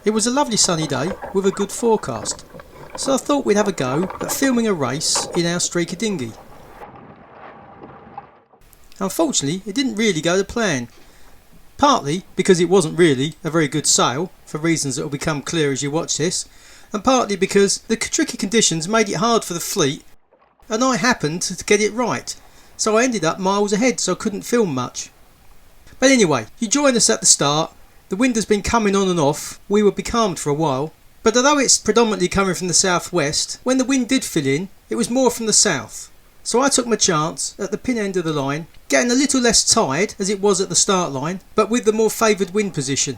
It was a lovely sunny day with a good forecast, so I thought we'd have a go at filming a race in our streaker dinghy. Unfortunately, it didn't really go to plan, partly because it wasn't really a very good sail, for reasons that will become clear as you watch this, and partly because the tricky conditions made it hard for the fleet, and I happened to get it right, so I ended up miles ahead, so I couldn't film much. But anyway, you joined us at the start. The wind has been coming on and off. We were becalmed for a while, but although it's predominantly coming from the southwest, when the wind did fill in, it was more from the south. So I took my chance at the pin end of the line, getting a little less tide as it was at the start line, but with the more favoured wind position.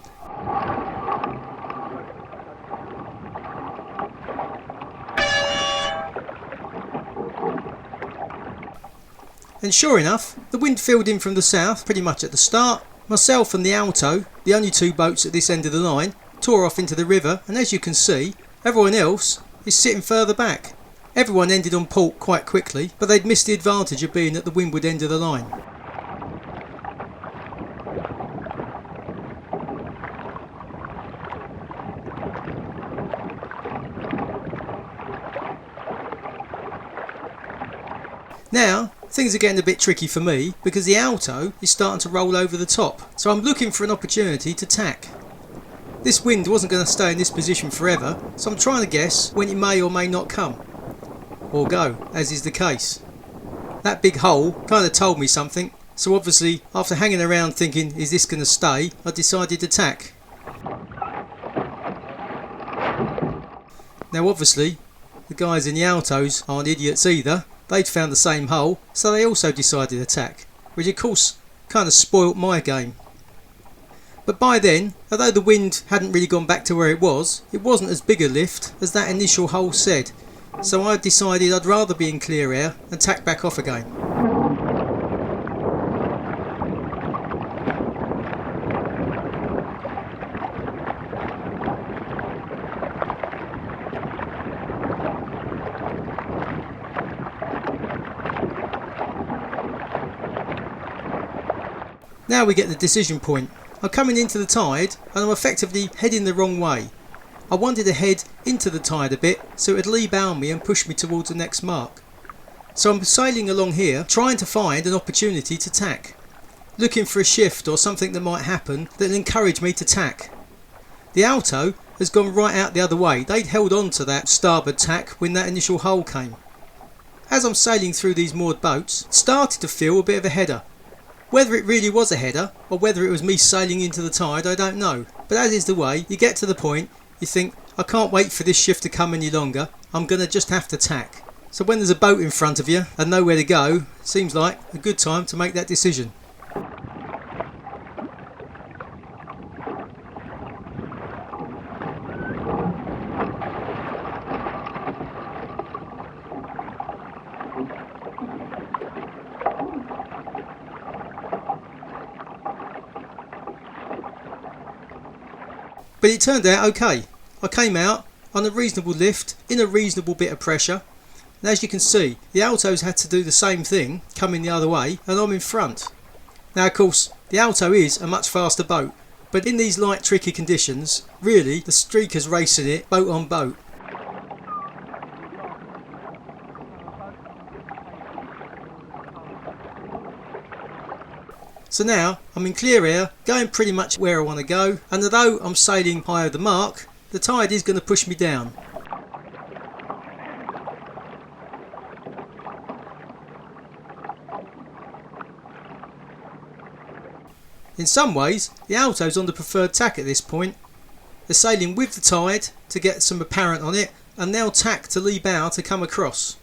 And sure enough, the wind filled in from the south pretty much at the start. Myself and the Alto, the only two boats at this end of the line, tore off into the river, and as you can see, everyone else is sitting further back. Everyone ended on port quite quickly, but they'd missed the advantage of being at the windward end of the line. Now, things are getting a bit tricky for me because the Alto is starting to roll over the top, so I'm looking for an opportunity to tack. This wind wasn't going to stay in this position forever, so I'm trying to guess when it may or may not come. Or go, as is the case. That big hole kind of told me something, so obviously after hanging around thinking is this going to stay, I decided to tack. Now obviously the guys in the Altos aren't idiots either. They'd found the same hole, so they also decided to tack, which of course kind of spoilt my game. But by then, although the wind hadn't really gone back to where it wasn't as big a lift as that initial hole said, so I decided I'd rather be in clear air and tack back off again. Now we get the decision point. I'm coming into the tide and I'm effectively heading the wrong way. I wanted to head into the tide a bit so it would lee bow me and push me towards the next mark. So I'm sailing along here trying to find an opportunity to tack, looking for a shift or something that might happen that will encourage me to tack. The Alto has gone right out the other way. They'd held on to that starboard tack when that initial hole came. As I'm sailing through these moored boats, it started to feel a bit of a header. Whether it really was a header or whether it was me sailing into the tide, I don't know. But as is the way, you get to the point, you think, I can't wait for this shift to come any longer, I'm going to just have to tack. So when there's a boat in front of you and nowhere to go, it seems like a good time to make that decision. But it turned out okay. I came out on a reasonable lift, in a reasonable bit of pressure, and as you can see, the Altos had to do the same thing, coming the other way, and I'm in front. Now of course, the Alto is a much faster boat, but in these light tricky conditions, really the Streaker's racing it boat on boat. So now I'm in clear air, going pretty much where I want to go, and although I'm sailing high of the mark, the tide is going to push me down. In some ways, the Alto's on the preferred tack at this point. They're sailing with the tide to get some apparent on it, and they'll tack to lee bow to come across.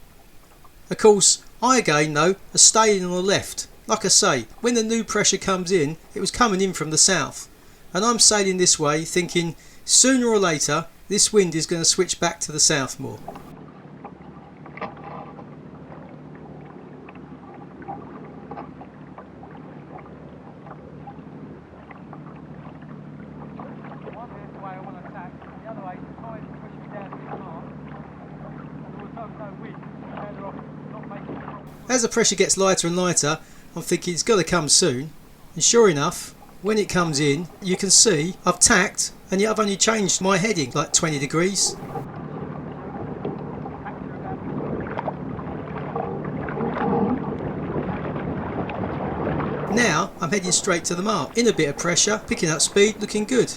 Of course, I again though are staying on the left. Like I say, when the new pressure comes in, it was coming in from the south, and I'm sailing this way thinking sooner or later this wind is going to switch back to the south more. As the pressure gets lighter and lighter, I'm thinking it's got to come soon, and sure enough, when it comes in, you can see I've tacked and yet I've only changed my heading like 20 degrees. Now I'm heading straight to the mark, in a bit of pressure, picking up speed, looking good.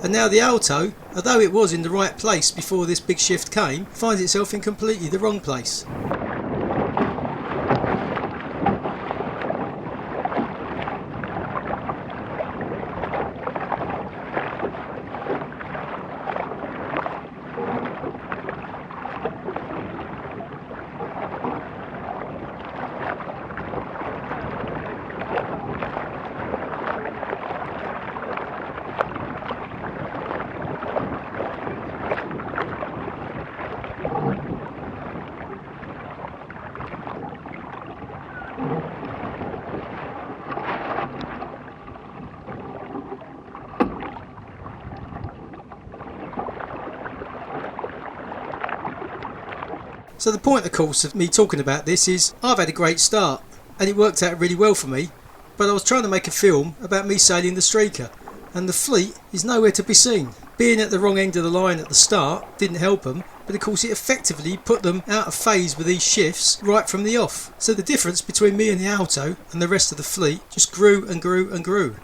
And now the Alto, although it was in the right place before this big shift came, finds itself in completely the wrong place. So the point, of course, of me talking about this is I've had a great start and it worked out really well for me, but I was trying to make a film about me sailing the Streaker and the fleet is nowhere to be seen. Being at the wrong end of the line at the start didn't help them, but of course it effectively put them out of phase with these shifts right from the off. So the difference between me and the Alto and the rest of the fleet just grew and grew and grew.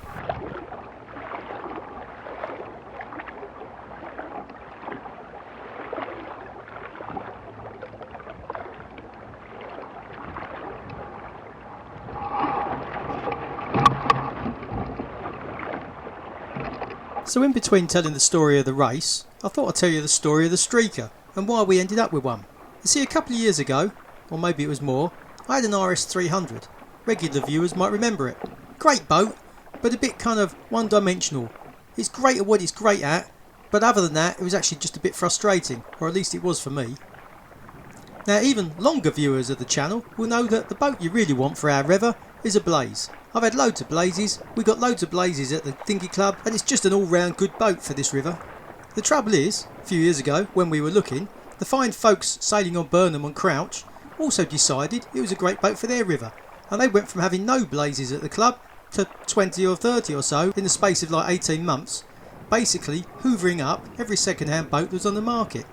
So in between telling the story of the race, I thought I'd tell you the story of the Streaker and why we ended up with one. You see, a couple of years ago, or maybe it was more, I had an RS 300. Regular viewers might remember it. Great boat, but a bit kind of one-dimensional. It's great at what it's great at, but other than that it was actually just a bit frustrating, or at least it was for me. Now even longer viewers of the channel will know that the boat you really want for our Rever is a Blaze. I've had loads of Blazes, we got loads of Blazes at the Dinghy Club, and it's just an all-round good boat for this river. The trouble is, a few years ago when we were looking, the fine folks sailing on Burnham and Crouch also decided it was a great boat for their river, and they went from having no Blazes at the club to 20 or 30 or so in the space of like 18 months, basically hoovering up every second-hand boat that was on the market.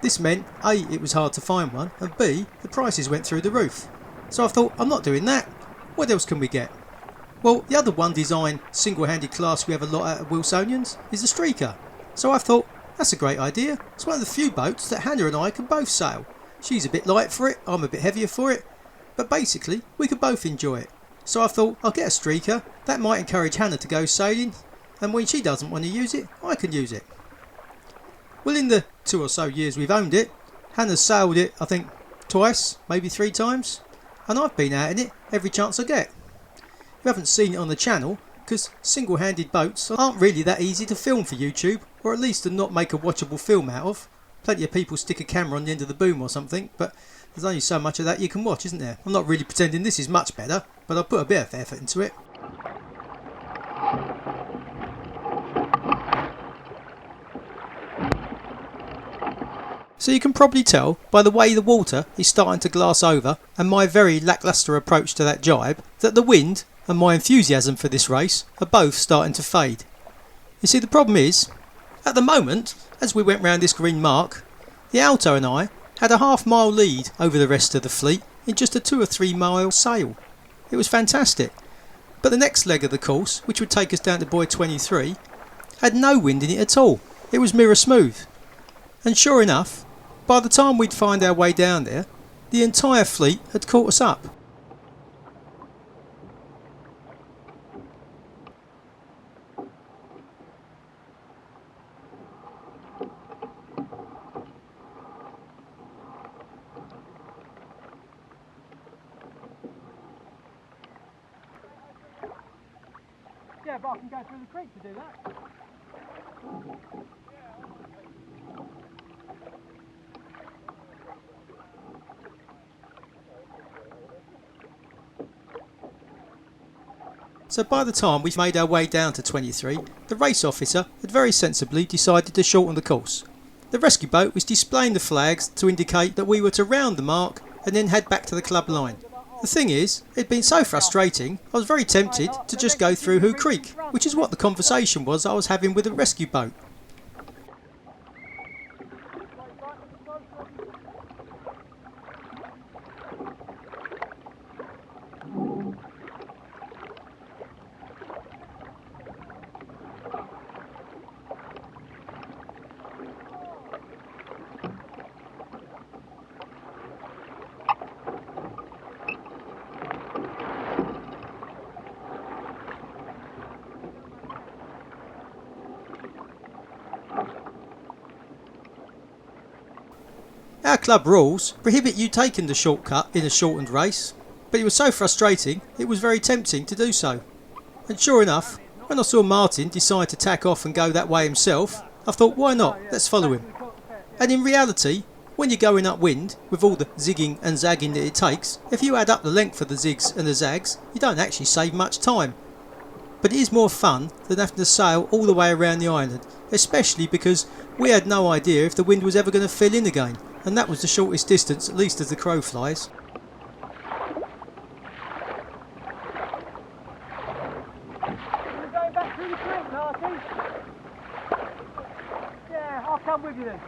This meant A, it was hard to find one, and B, the prices went through the roof. So I thought, I'm not doing that. What else can we get? Well, the other one design single-handed class we have a lot at Wilsonians is the Streaker. So I thought, that's a great idea. It's one of the few boats that Hannah and I can both sail. She's a bit light for it, I'm a bit heavier for it, but basically we can both enjoy it. So I thought, I'll get a Streaker, that might encourage Hannah to go sailing, and when she doesn't want to use it, I can use it. Well, in the 2 or so years we've owned it, Hannah's sailed it, I think, twice, maybe 3 times, and I've been out in it every chance I get. You haven't seen it on the channel because single-handed boats aren't really that easy to film for YouTube, or at least to not make a watchable film out of. Plenty of people stick a camera on the end of the boom or something, but there's only so much of that you can watch, isn't there? I'm not really pretending this is much better, but I put a bit of effort into it. So you can probably tell by the way the water is starting to glass over and my very lacklustre approach to that jibe that the wind and my enthusiasm for this race are both starting to fade. You see, the problem is, at the moment, as we went round this green mark, the Alto and I had a half-mile lead over the rest of the fleet in just a 2 or 3 mile sail. It was fantastic. But the next leg of the course, which would take us down to buoy 23, had no wind in it at all. It was mirror smooth. And sure enough, by the time we'd find our way down there, the entire fleet had caught us up. Yeah, but I can go through the creek to do that. So by the time we made our way down to 23, the race officer had very sensibly decided to shorten the course. The rescue boat was displaying the flags to indicate that we were to round the mark and then head back to the club line. The thing is, it had been so frustrating, I was very tempted to just go through Hoo Creek, which is what the conversation was I was having with the rescue boat. Our club rules prohibit you taking the shortcut in a shortened race, but it was so frustrating it was very tempting to do so. And sure enough, when I saw Martin decide to tack off and go that way himself, I thought, why not, let's follow him. And in reality, when you're going upwind with all the zigging and zagging that it takes, if you add up the length of the zigs and the zags, you don't actually save much time. But it is more fun than having to sail all the way around the island, especially because we had no idea if the wind was ever going to fill in again, and that was the shortest distance, at least as the crow flies. We're going back through the creek, Marty. Yeah, I'll come with you then.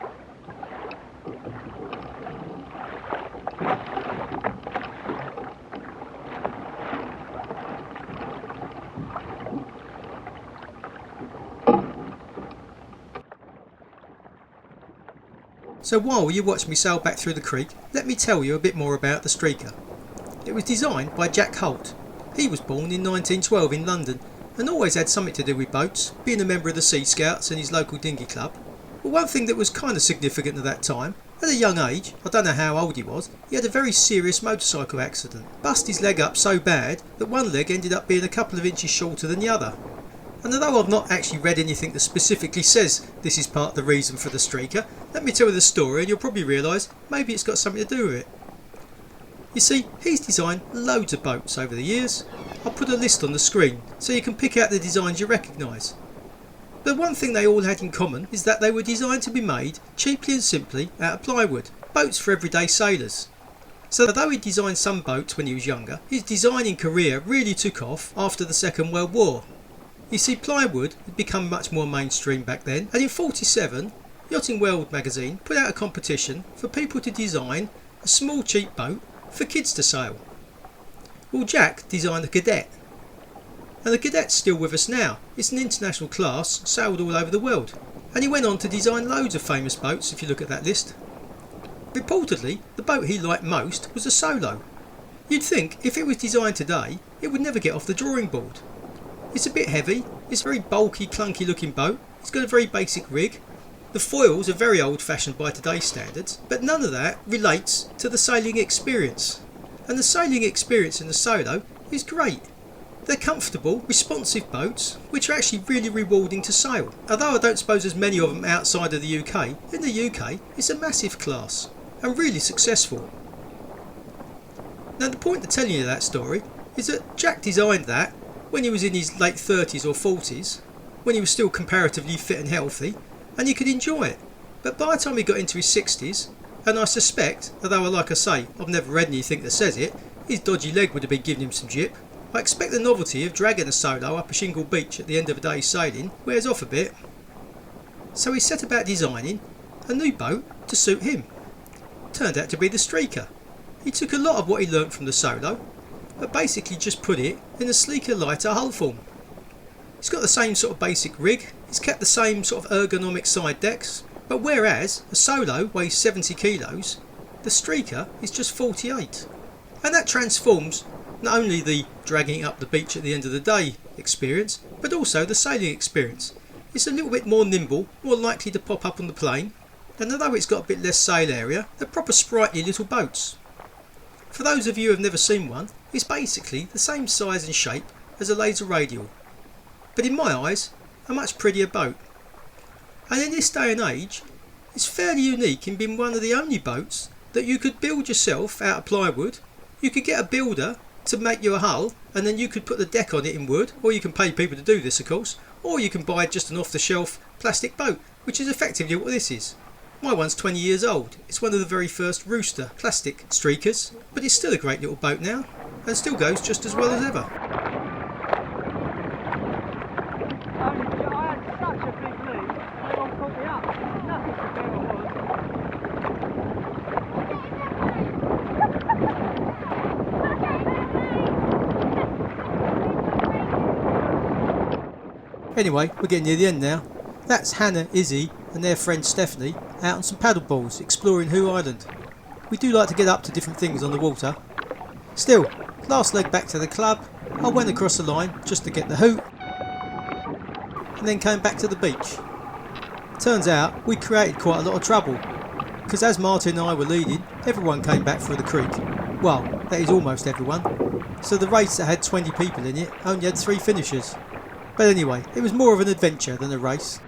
So while you watch me sail back through the creek, let me tell you a bit more about the Streaker. It was designed by Jack Holt. He was born in 1912 in London and always had something to do with boats, being a member of the Sea Scouts and his local dinghy club. But one thing that was kind of significant at that time, at a young age, I don't know how old he was, he had a very serious motorcycle accident. Bust his leg up so bad that one leg ended up being a couple of inches shorter than the other. And although I've not actually read anything that specifically says this is part of the reason for the Streaker, let me tell you the story and you'll probably realise maybe it's got something to do with it. You see, he's designed loads of boats over the years. I'll put a list on the screen so you can pick out the designs you recognise. But one thing they all had in common is that they were designed to be made cheaply and simply out of plywood, boats for everyday sailors. So although he designed some boats when he was younger, his designing career really took off after the Second World War. You see, plywood had become much more mainstream back then, and in 1947, Yachting World magazine put out a competition for people to design a small cheap boat for kids to sail. Well, Jack designed the Cadet, and the Cadet's still with us now. It's an international class, sailed all over the world, and he went on to design loads of famous boats if you look at that list. Reportedly, the boat he liked most was a Solo. You'd think if it was designed today, it would never get off the drawing board. It's a bit heavy, it's a very bulky, clunky looking boat, it's got a very basic rig. The foils are very old fashioned by today's standards, but none of that relates to the sailing experience. And the sailing experience in the Solo is great. They're comfortable, responsive boats, which are actually really rewarding to sail. Although I don't suppose there's many of them outside of the UK, in the UK it's a massive class, and really successful. Now the point of telling you that story is that Jack designed that when he was in his late 30s or 40s, when he was still comparatively fit and healthy, and he could enjoy it. But by the time he got into his 60s, and I suspect, although like I say, I've never read anything that says it, his dodgy leg would have been giving him some jip, I expect the novelty of dragging a Solo up a shingle beach at the end of a day's sailing wears off a bit. So he set about designing a new boat to suit him. Turned out to be the Streaker. He took a lot of what he learnt from the Solo, but basically just put it in a sleeker, lighter hull form. It's got the same sort of basic rig, it's kept the same sort of ergonomic side decks, but whereas a Solo weighs 70 kilos, the Streaker is just 48. And that transforms not only the dragging up the beach at the end of the day experience, but also the sailing experience. It's a little bit more nimble, more likely to pop up on the plane, and although it's got a bit less sail area, they're proper sprightly little boats. For those of you who have never seen one, it's basically the same size and shape as a laser radial, but in my eyes, a much prettier boat. And in this day and age, it's fairly unique in being one of the only boats that you could build yourself out of plywood. You could get a builder to make you a hull, and then you could put the deck on it in wood, or you can pay people to do this of course, or you can buy just an off-the-shelf plastic boat, which is effectively what this is. My one's 20 years old. It's one of the very first Rooster plastic Streakers, but it's still a great little boat now, and still goes just as well as ever. I had such a big lead, no one caught me up. Nothing to bear on was. Anyway, we're getting near the end now. That's Hannah, Izzy and their friend Stephanie out on some paddle balls exploring Hoo Island. We do like to get up to different things on the water. Still, last leg back to the club, I went across the line just to get the hoot and then came back to the beach. Turns out we created quite a lot of trouble because as Martin and I were leading, everyone came back through the creek. Well, that is almost everyone. So the race that had 20 people in it only had 3 finishers. But anyway, it was more of an adventure than a race.